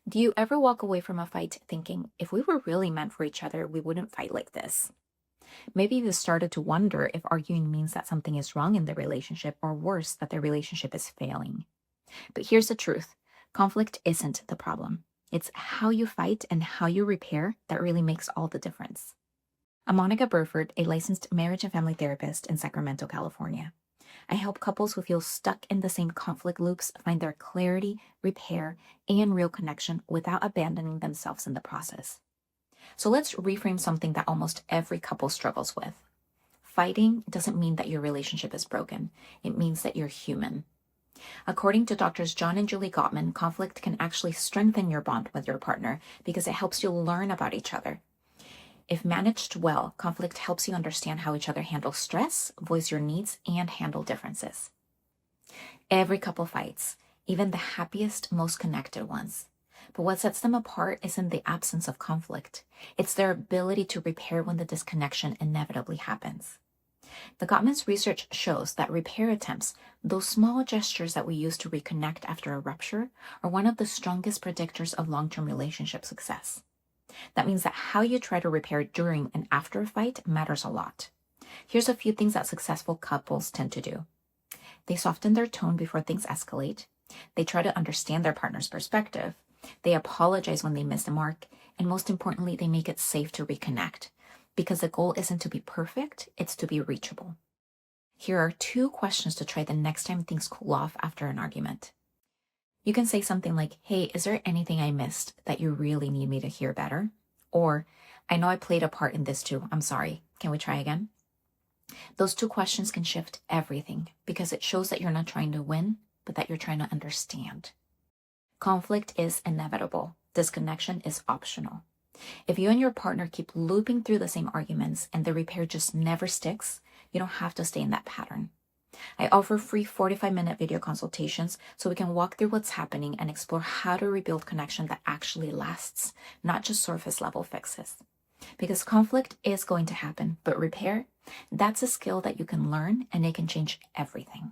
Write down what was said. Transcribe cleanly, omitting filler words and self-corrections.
Do you ever walk away from a fight thinking, if we were really meant for each other, we wouldn't fight like this? Maybe you started to wonder if arguing means that something is wrong in the relationship, or worse, that the relationship is failing. But here's the truth: conflict isn't the problem. It's how you fight and how you repair that really makes all the difference. I'm Monica Burford, a licensed marriage and family therapist in Sacramento, California. I help couples who feel stuck in the same conflict loops find their clarity, repair, and real connection without abandoning themselves in the process. So let's reframe something that almost every couple struggles with. Fighting doesn't mean that your relationship is broken. It means that you're human. According to doctors John and Julie Gottman, conflict can actually strengthen your bond with your partner because it helps you learn about each other. If managed well, conflict helps you understand how each other handles stress, voice your needs, and handle differences. Every couple fights, even the happiest, most connected ones. But what sets them apart isn't the absence of conflict. It's their ability to repair when the disconnection inevitably happens. The Gottman's research shows that repair attempts, those small gestures that we use to reconnect after a rupture, are one of the strongest predictors of long-term relationship success. That means that how you try to repair during and after a fight matters a lot. Here's a few things that successful couples tend to do. They soften their tone before things escalate. They try to understand their partner's perspective. They apologize when they miss the mark. And most importantly, they make it safe to reconnect. Because the goal isn't to be perfect, it's to be reachable. Here are 2 questions to try the next time things cool off after an argument. You can say something like, hey, is there anything I missed that you really need me to hear better? Or, I know I played a part in this too. I'm sorry. Can we try again? Those 2 questions can shift everything because it shows that you're not trying to win, but that you're trying to understand. Conflict is inevitable. Disconnection is optional. If you and your partner keep looping through the same arguments and the repair just never sticks, you don't have to stay in that pattern. I offer free 45-minute video consultations so we can walk through what's happening and explore how to rebuild connection that actually lasts, not just surface level fixes. Because conflict is going to happen, but repair, that's a skill that you can learn and it can change everything.